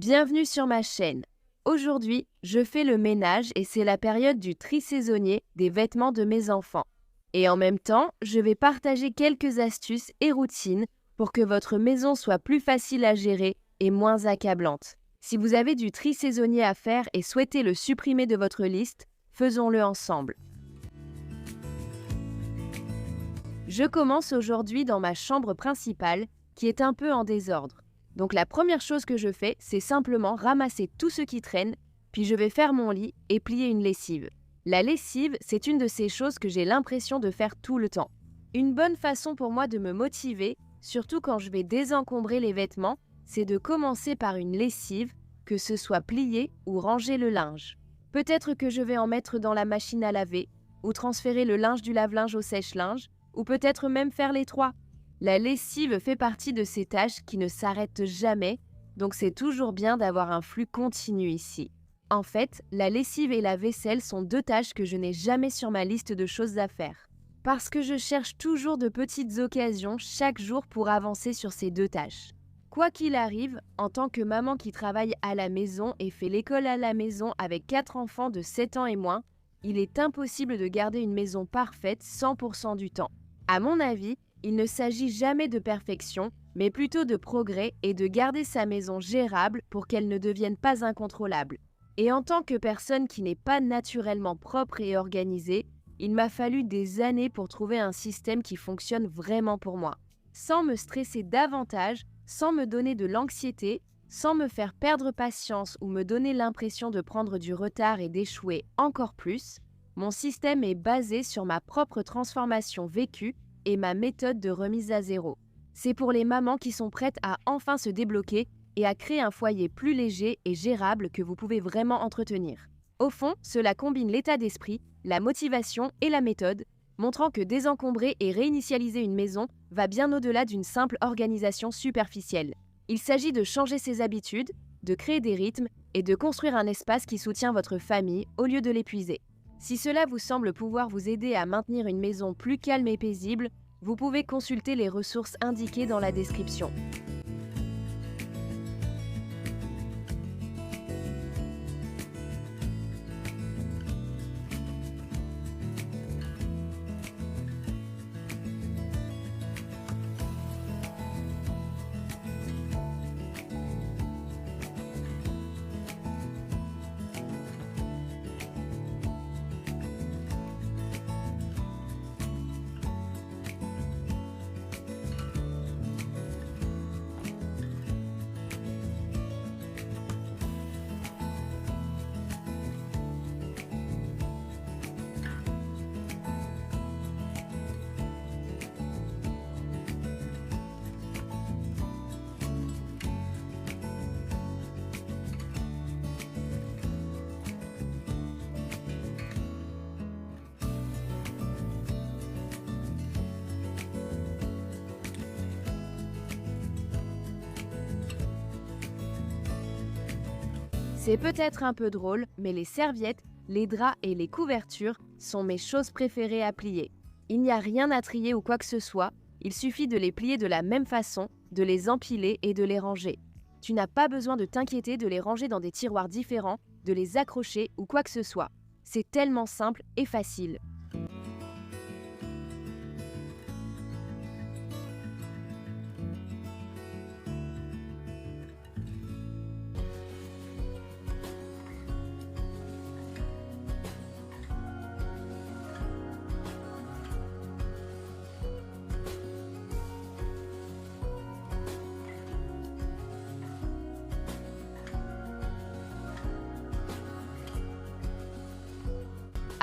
Bienvenue sur ma chaîne. Aujourd'hui, je fais le ménage et c'est la période du tri saisonnier des vêtements de mes enfants. Et en même temps, je vais partager quelques astuces et routines pour que votre maison soit plus facile à gérer et moins accablante. Si vous avez du tri saisonnier à faire et souhaitez le supprimer de votre liste, faisons-le ensemble. Je commence aujourd'hui dans ma chambre principale qui est un peu en désordre. Donc la première chose que je fais, c'est simplement ramasser tout ce qui traîne, puis je vais faire mon lit et plier une lessive. La lessive, c'est une de ces choses que j'ai l'impression de faire tout le temps. Une bonne façon pour moi de me motiver, surtout quand je vais désencombrer les vêtements, c'est de commencer par une lessive, que ce soit plier ou ranger le linge. Peut-être que je vais en mettre dans la machine à laver, ou transférer le linge du lave-linge au sèche-linge, ou peut-être même faire les trois. La lessive fait partie de ces tâches qui ne s'arrêtent jamais, donc c'est toujours bien d'avoir un flux continu ici. En fait, la lessive et la vaisselle sont deux tâches que je n'ai jamais sur ma liste de choses à faire. Parce que je cherche toujours de petites occasions chaque jour pour avancer sur ces deux tâches. Quoi qu'il arrive, en tant que maman qui travaille à la maison et fait l'école à la maison avec 4 enfants de 7 ans et moins, il est impossible de garder une maison parfaite 100% du temps. À mon avis, il ne s'agit jamais de perfection, mais plutôt de progrès et de garder sa maison gérable pour qu'elle ne devienne pas incontrôlable. Et en tant que personne qui n'est pas naturellement propre et organisée, il m'a fallu des années pour trouver un système qui fonctionne vraiment pour moi. Sans me stresser davantage, sans me donner de l'anxiété, sans me faire perdre patience ou me donner l'impression de prendre du retard et d'échouer encore plus, mon système est basé sur ma propre transformation vécue et ma méthode de remise à zéro. C'est pour les mamans qui sont prêtes à enfin se débloquer et à créer un foyer plus léger et gérable que vous pouvez vraiment entretenir. Au fond, cela combine l'état d'esprit, la motivation et la méthode, montrant que désencombrer et réinitialiser une maison va bien au-delà d'une simple organisation superficielle. Il s'agit de changer ses habitudes, de créer des rythmes et de construire un espace qui soutient votre famille au lieu de l'épuiser. Si cela vous semble pouvoir vous aider à maintenir une maison plus calme et paisible, vous pouvez consulter les ressources indiquées dans la description. C'est peut-être un peu drôle, mais les serviettes, les draps et les couvertures sont mes choses préférées à plier. Il n'y a rien à trier ou quoi que ce soit, il suffit de les plier de la même façon, de les empiler et de les ranger. Tu n'as pas besoin de t'inquiéter de les ranger dans des tiroirs différents, de les accrocher ou quoi que ce soit. C'est tellement simple et facile.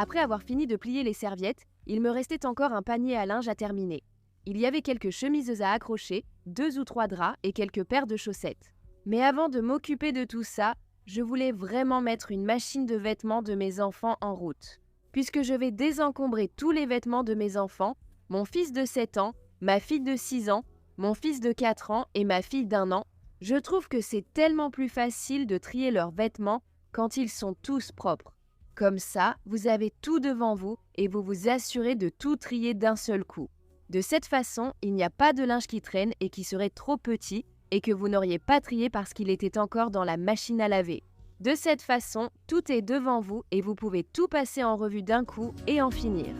Après avoir fini de plier les serviettes, il me restait encore un panier à linge à terminer. Il y avait quelques chemises à accrocher, 2 ou 3 draps et quelques paires de chaussettes. Mais avant de m'occuper de tout ça, je voulais vraiment mettre une machine de vêtements de mes enfants en route. Puisque je vais désencombrer tous les vêtements de mes enfants, mon fils de 7 ans, ma fille de 6 ans, mon fils de 4 ans et ma fille d'1 an, je trouve que c'est tellement plus facile de trier leurs vêtements quand ils sont tous propres. Comme ça, vous avez tout devant vous et vous vous assurez de tout trier d'un seul coup. De cette façon, il n'y a pas de linge qui traîne et qui serait trop petit et que vous n'auriez pas trié parce qu'il était encore dans la machine à laver. De cette façon, tout est devant vous et vous pouvez tout passer en revue d'un coup et en finir.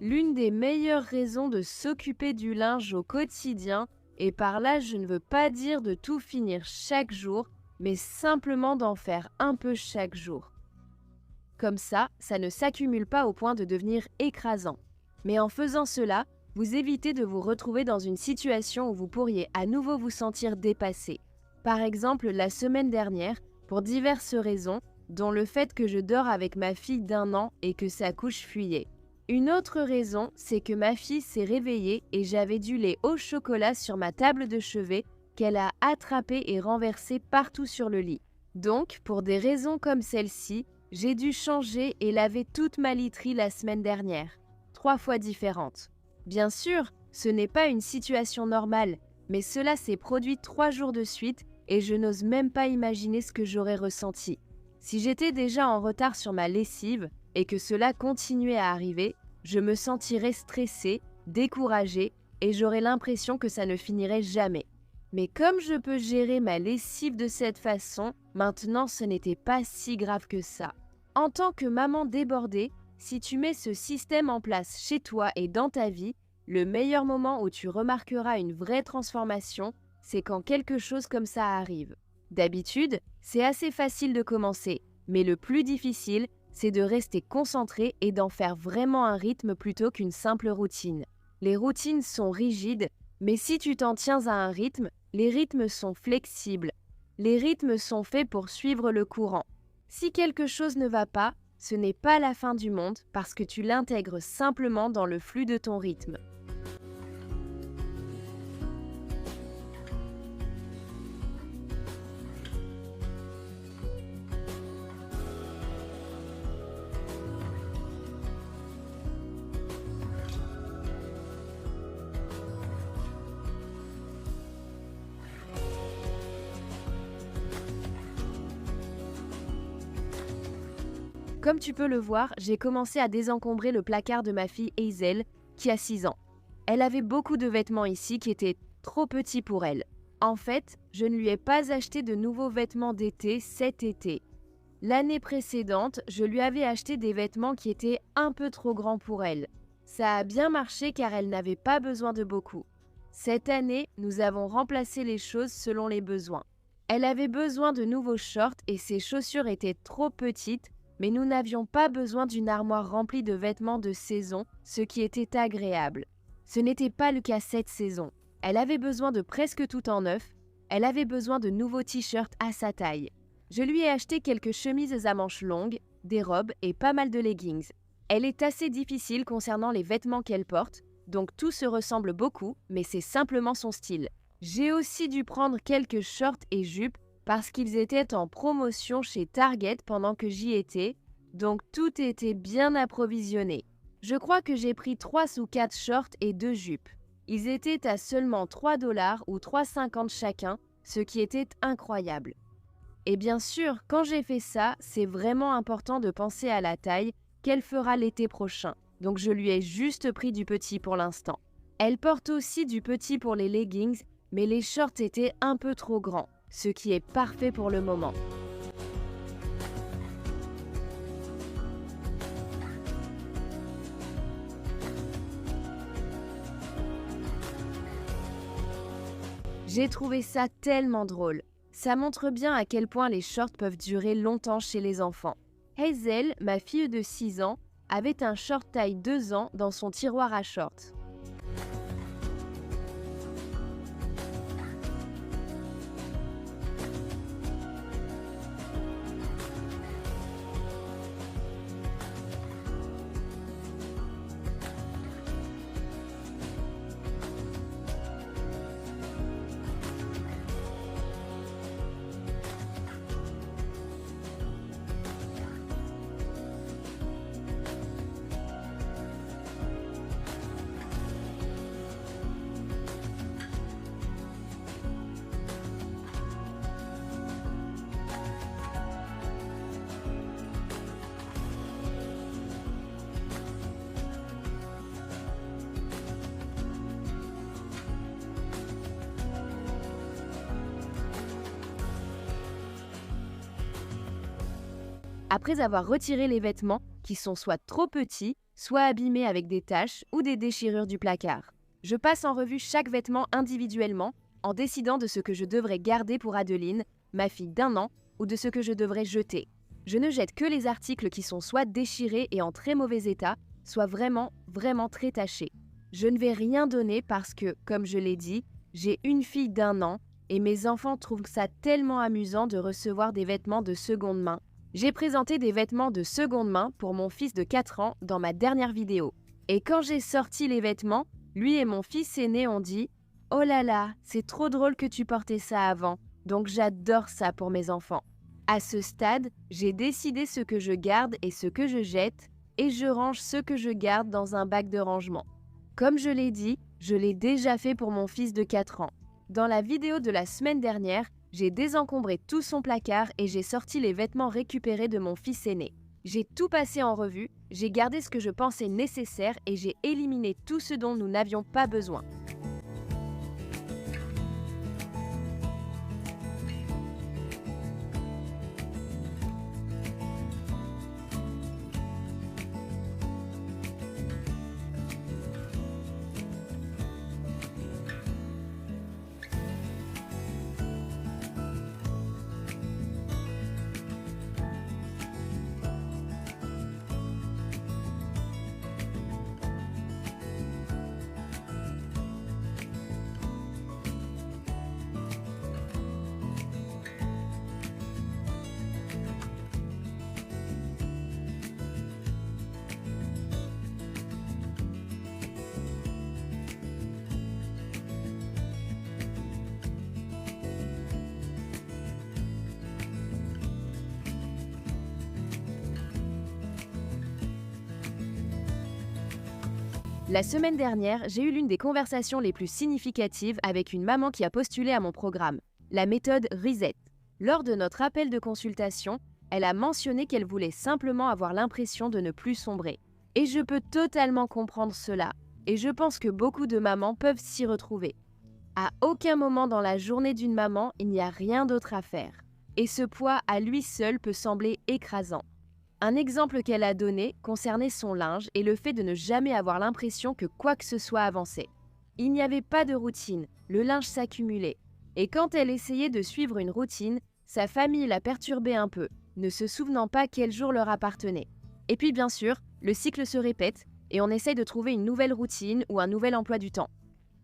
L'une des meilleures raisons de s'occuper du linge au quotidien, et par là je ne veux pas dire de tout finir chaque jour, mais simplement d'en faire un peu chaque jour. Comme ça ne s'accumule pas au point de devenir écrasant. Mais en faisant cela, vous évitez de vous retrouver dans une situation où vous pourriez à nouveau vous sentir dépassé. Par exemple, la semaine dernière, pour diverses raisons, dont le fait que je dors avec ma fille d'1 an et que sa couche fuyait. Une autre raison, c'est que ma fille s'est réveillée et j'avais du lait au chocolat sur ma table de chevet qu'elle a attrapé et renversé partout sur le lit. Donc, pour des raisons comme celle-ci, j'ai dû changer et laver toute ma literie la semaine dernière, 3 fois différentes. Bien sûr, ce n'est pas une situation normale, mais cela s'est produit 3 jours de suite et je n'ose même pas imaginer ce que j'aurais ressenti. Si j'étais déjà en retard sur ma lessive et que cela continuait à arriver, je me sentirais stressée, découragée et j'aurais l'impression que ça ne finirait jamais. Mais comme je peux gérer ma lessive de cette façon, maintenant ce n'était pas si grave que ça. En tant que maman débordée, si tu mets ce système en place chez toi et dans ta vie, le meilleur moment où tu remarqueras une vraie transformation, c'est quand quelque chose comme ça arrive. D'habitude, c'est assez facile de commencer, mais le plus difficile, c'est de rester concentré et d'en faire vraiment un rythme plutôt qu'une simple routine. Les routines sont rigides, mais si tu t'en tiens à un rythme, les rythmes sont flexibles. Les rythmes sont faits pour suivre le courant. Si quelque chose ne va pas, ce n'est pas la fin du monde parce que tu l'intègres simplement dans le flux de ton rythme. Comme tu peux le voir, j'ai commencé à désencombrer le placard de ma fille Hazel, qui a 6 ans. Elle avait beaucoup de vêtements ici qui étaient trop petits pour elle. En fait, je ne lui ai pas acheté de nouveaux vêtements d'été cet été. L'année précédente, je lui avais acheté des vêtements qui étaient un peu trop grands pour elle. Ça a bien marché car elle n'avait pas besoin de beaucoup. Cette année, nous avons remplacé les choses selon les besoins. Elle avait besoin de nouveaux shorts et ses chaussures étaient trop petites, mais nous n'avions pas besoin d'une armoire remplie de vêtements de saison, ce qui était agréable. Ce n'était pas le cas cette saison. Elle avait besoin de presque tout en neuf, elle avait besoin de nouveaux t-shirts à sa taille. Je lui ai acheté quelques chemises à manches longues, des robes et pas mal de leggings. Elle est assez difficile concernant les vêtements qu'elle porte, donc tout se ressemble beaucoup, mais c'est simplement son style. J'ai aussi dû prendre quelques shorts et jupes parce qu'ils étaient en promotion chez Target pendant que j'y étais, donc tout était bien approvisionné. Je crois que j'ai pris 3 ou 4 shorts et 2 jupes. Ils étaient à seulement 3 $ ou 3,50 chacun, ce qui était incroyable. Et bien sûr, quand j'ai fait ça, c'est vraiment important de penser à la taille qu'elle fera l'été prochain. Donc je lui ai juste pris du petit pour l'instant. Elle porte aussi du petit pour les leggings, mais les shorts étaient un peu trop grands, ce qui est parfait pour le moment. J'ai trouvé ça tellement drôle. Ça montre bien à quel point les shorts peuvent durer longtemps chez les enfants. Hazel, ma fille de 6 ans, avait un short taille 2 ans dans son tiroir à shorts. Après avoir retiré les vêtements qui sont soit trop petits, soit abîmés avec des taches ou des déchirures du placard, je passe en revue chaque vêtement individuellement en décidant de ce que je devrais garder pour Adeline, ma fille d'1 an, ou de ce que je devrais jeter. Je ne jette que les articles qui sont soit déchirés et en très mauvais état, soit vraiment très tachés. Je ne vais rien donner parce que, comme je l'ai dit, j'ai une fille d'1 an et mes enfants trouvent ça tellement amusant de recevoir des vêtements de seconde main. J'ai présenté des vêtements de seconde main pour mon fils de 4 ans dans ma dernière vidéo. Et quand j'ai sorti les vêtements, lui et mon fils aîné ont dit « Oh là là, c'est trop drôle que tu portais ça avant, donc j'adore ça pour mes enfants. » À ce stade, j'ai décidé ce que je garde et ce que je jette, et je range ce que je garde dans un bac de rangement. Comme je l'ai dit, je l'ai déjà fait pour mon fils de 4 ans. Dans la vidéo de la semaine dernière, j'ai désencombré tout son placard et j'ai sorti les vêtements récupérés de mon fils aîné. J'ai tout passé en revue, j'ai gardé ce que je pensais nécessaire et j'ai éliminé tout ce dont nous n'avions pas besoin. La semaine dernière, j'ai eu l'une des conversations les plus significatives avec une maman qui a postulé à mon programme, la méthode Reset. Lors de notre appel de consultation, elle a mentionné qu'elle voulait simplement avoir l'impression de ne plus sombrer. Et je peux totalement comprendre cela, et je pense que beaucoup de mamans peuvent s'y retrouver. À aucun moment dans la journée d'une maman, il n'y a rien d'autre à faire. Et ce poids à lui seul peut sembler écrasant. Un exemple qu'elle a donné concernait son linge et le fait de ne jamais avoir l'impression que quoi que ce soit avançait. Il n'y avait pas de routine, le linge s'accumulait. Et quand elle essayait de suivre une routine, sa famille la perturbait un peu, ne se souvenant pas quel jour leur appartenait. Et puis bien sûr, le cycle se répète et on essaye de trouver une nouvelle routine ou un nouvel emploi du temps.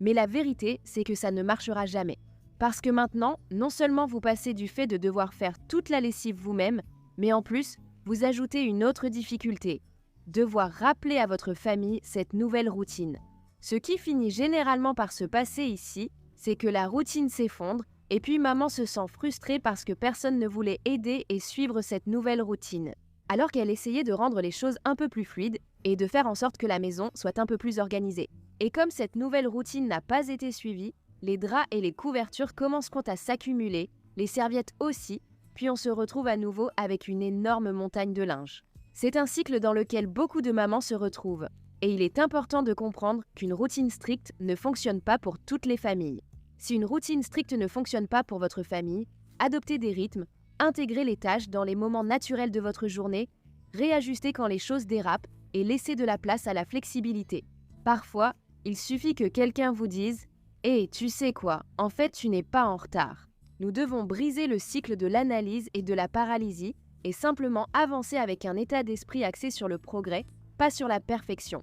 Mais la vérité, c'est que ça ne marchera jamais. Parce que maintenant, non seulement vous passez du fait de devoir faire toute la lessive vous-même, mais en plus, vous ajoutez une autre difficulté, devoir rappeler à votre famille cette nouvelle routine. Ce qui finit généralement par se passer ici, c'est que la routine s'effondre et puis maman se sent frustrée parce que personne ne voulait aider et suivre cette nouvelle routine. Alors qu'elle essayait de rendre les choses un peu plus fluides et de faire en sorte que la maison soit un peu plus organisée. Et comme cette nouvelle routine n'a pas été suivie, les draps et les couvertures commenceront à s'accumuler, les serviettes aussi, puis on se retrouve à nouveau avec une énorme montagne de linge. C'est un cycle dans lequel beaucoup de mamans se retrouvent. Et il est important de comprendre qu'une routine stricte ne fonctionne pas pour toutes les familles. Si une routine stricte ne fonctionne pas pour votre famille, adoptez des rythmes, intégrez les tâches dans les moments naturels de votre journée, réajustez quand les choses dérapent et laissez de la place à la flexibilité. Parfois, il suffit que quelqu'un vous dise « Hé, tu sais quoi, en fait tu n'es pas en retard ». Nous devons briser le cycle de l'analyse et de la paralysie et simplement avancer avec un état d'esprit axé sur le progrès, pas sur la perfection.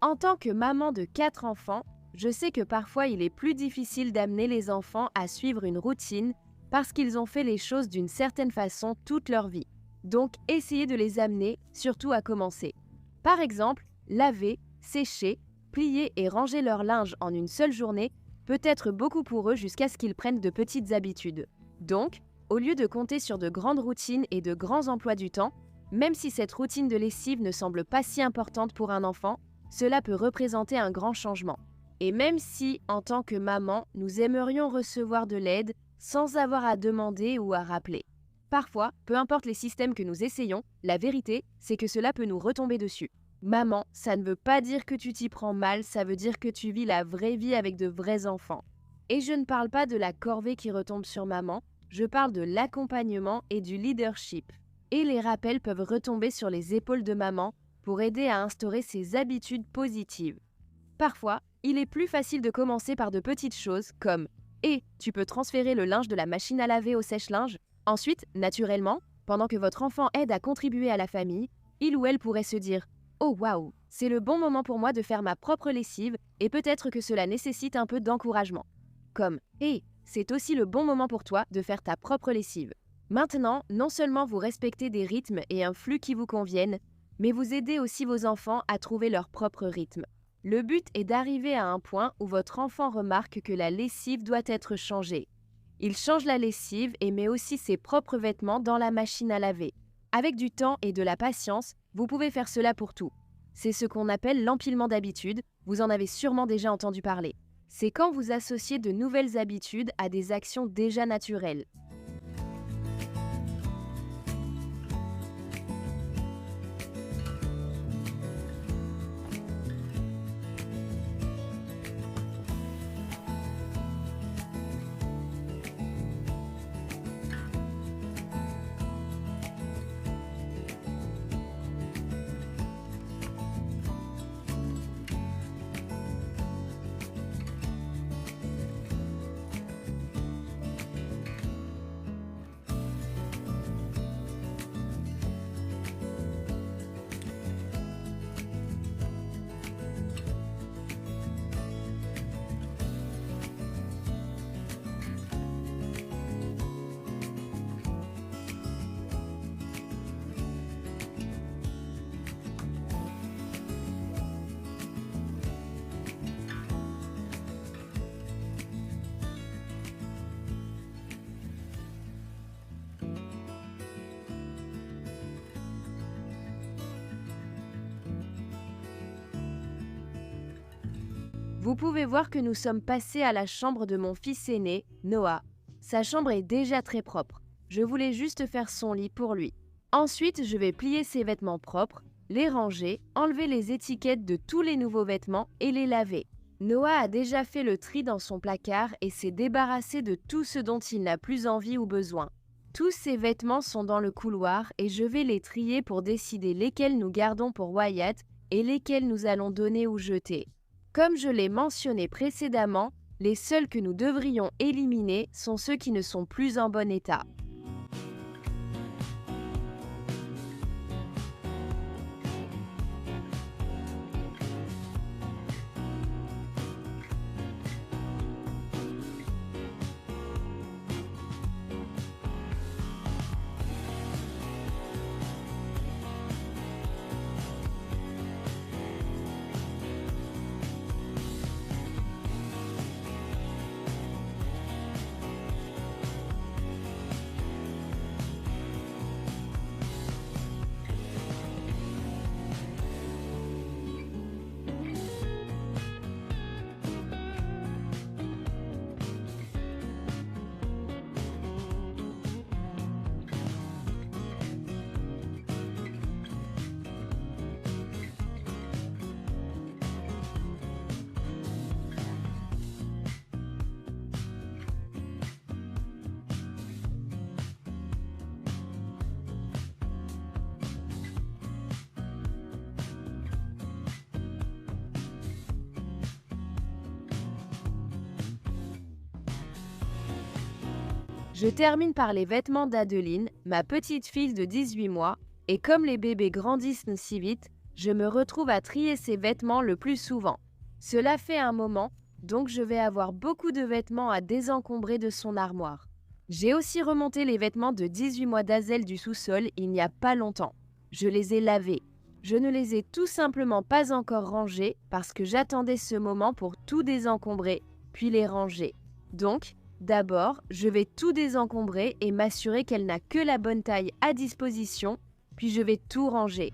En tant que maman de 4 enfants, je sais que parfois il est plus difficile d'amener les enfants à suivre une routine parce qu'ils ont fait les choses d'une certaine façon toute leur vie. Donc, essayez de les amener, surtout à commencer. Par exemple, laver, sécher, plier et ranger leur linge en une seule journée peut être beaucoup pour eux jusqu'à ce qu'ils prennent de petites habitudes. Donc, au lieu de compter sur de grandes routines et de grands emplois du temps, même si cette routine de lessive ne semble pas si importante pour un enfant, cela peut représenter un grand changement. Et même si, en tant que maman, nous aimerions recevoir de l'aide sans avoir à demander ou à rappeler. Parfois, peu importe les systèmes que nous essayons, la vérité, c'est que cela peut nous retomber dessus. Maman, ça ne veut pas dire que tu t'y prends mal, ça veut dire que tu vis la vraie vie avec de vrais enfants. Et je ne parle pas de la corvée qui retombe sur maman, je parle de l'accompagnement et du leadership. Et les rappels peuvent retomber sur les épaules de maman pour aider à instaurer ces habitudes positives. Parfois, il est plus facile de commencer par de petites choses comme « Et tu peux transférer le linge de la machine à laver au sèche-linge ?» Ensuite, naturellement, pendant que votre enfant aide à contribuer à la famille, il ou elle pourrait se dire « Oh waouh, c'est le bon moment pour moi de faire ma propre lessive et peut-être que cela nécessite un peu d'encouragement. » Comme « Hey, c'est aussi le bon moment pour toi de faire ta propre lessive. » Maintenant, non seulement vous respectez des rythmes et un flux qui vous conviennent, mais vous aidez aussi vos enfants à trouver leur propre rythme. Le but est d'arriver à un point où votre enfant remarque que la lessive doit être changée. Il change la lessive et met aussi ses propres vêtements dans la machine à laver. Avec du temps et de la patience, vous pouvez faire cela pour tout. C'est ce qu'on appelle l'empilement d'habitudes, vous en avez sûrement déjà entendu parler. C'est quand vous associez de nouvelles habitudes à des actions déjà naturelles. Vous pouvez voir que nous sommes passés à la chambre de mon fils aîné, Noah. Sa chambre est déjà très propre. Je voulais juste faire son lit pour lui. Ensuite, je vais plier ses vêtements propres, les ranger, enlever les étiquettes de tous les nouveaux vêtements et les laver. Noah a déjà fait le tri dans son placard et s'est débarrassé de tout ce dont il n'a plus envie ou besoin. Tous ces vêtements sont dans le couloir et je vais les trier pour décider lesquels nous gardons pour Wyatt et lesquels nous allons donner ou jeter. Comme je l'ai mentionné précédemment, les seuls que nous devrions éliminer sont ceux qui ne sont plus en bon état. Je termine par les vêtements d'Adeline, ma petite fille de 18 mois, et comme les bébés grandissent si vite, je me retrouve à trier ses vêtements le plus souvent. Cela fait un moment, donc je vais avoir beaucoup de vêtements à désencombrer de son armoire. J'ai aussi remonté les vêtements de 18 mois d'Hazel du sous-sol il n'y a pas longtemps. Je les ai lavés. Je ne les ai tout simplement pas encore rangés parce que j'attendais ce moment pour tout désencombrer, puis les ranger. Donc, d'abord, je vais tout désencombrer et m'assurer qu'elle n'a que la bonne taille à disposition, puis je vais tout ranger.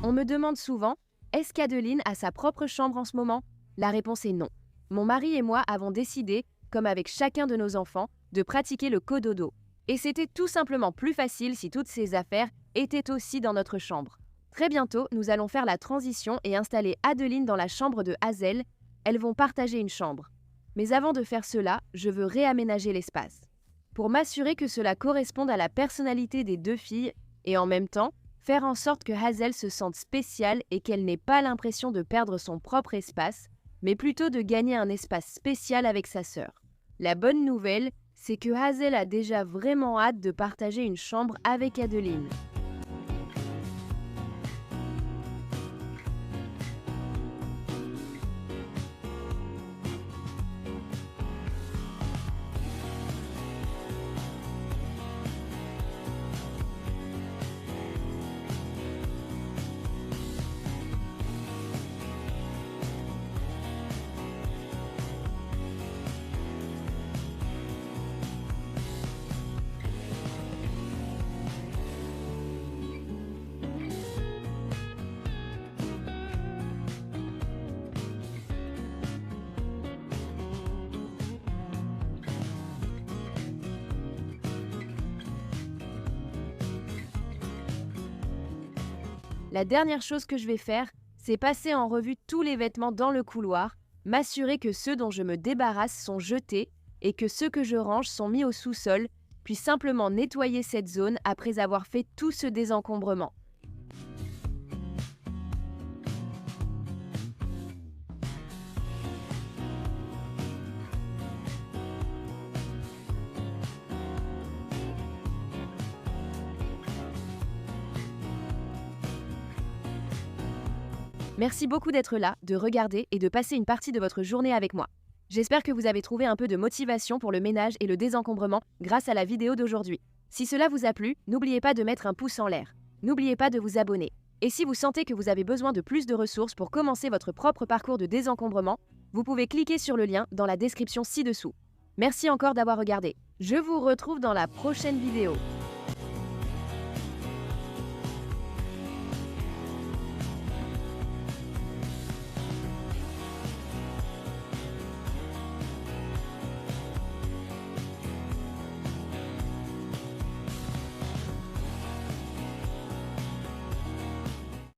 On me demande souvent, est-ce qu'Adeline a sa propre chambre en ce moment? La réponse est non. Mon mari et moi avons décidé, comme avec chacun de nos enfants, de pratiquer le cododo. Et c'était tout simplement plus facile si toutes ces affaires étaient aussi dans notre chambre. Très bientôt, nous allons faire la transition et installer Adeline dans la chambre de Hazel. Elles vont partager une chambre. Mais avant de faire cela, je veux réaménager l'espace. Pour m'assurer que cela corresponde à la personnalité des deux filles et en même temps, faire en sorte que Hazel se sente spéciale et qu'elle n'ait pas l'impression de perdre son propre espace, mais plutôt de gagner un espace spécial avec sa sœur. La bonne nouvelle, c'est que Hazel a déjà vraiment hâte de partager une chambre avec Adeline. La dernière chose que je vais faire, c'est passer en revue tous les vêtements dans le couloir, m'assurer que ceux dont je me débarrasse sont jetés et que ceux que je range sont mis au sous-sol, puis simplement nettoyer cette zone après avoir fait tout ce désencombrement. Merci beaucoup d'être là, de regarder et de passer une partie de votre journée avec moi. J'espère que vous avez trouvé un peu de motivation pour le ménage et le désencombrement grâce à la vidéo d'aujourd'hui. Si cela vous a plu, n'oubliez pas de mettre un pouce en l'air. N'oubliez pas de vous abonner. Et si vous sentez que vous avez besoin de plus de ressources pour commencer votre propre parcours de désencombrement, vous pouvez cliquer sur le lien dans la description ci-dessous. Merci encore d'avoir regardé. Je vous retrouve dans la prochaine vidéo.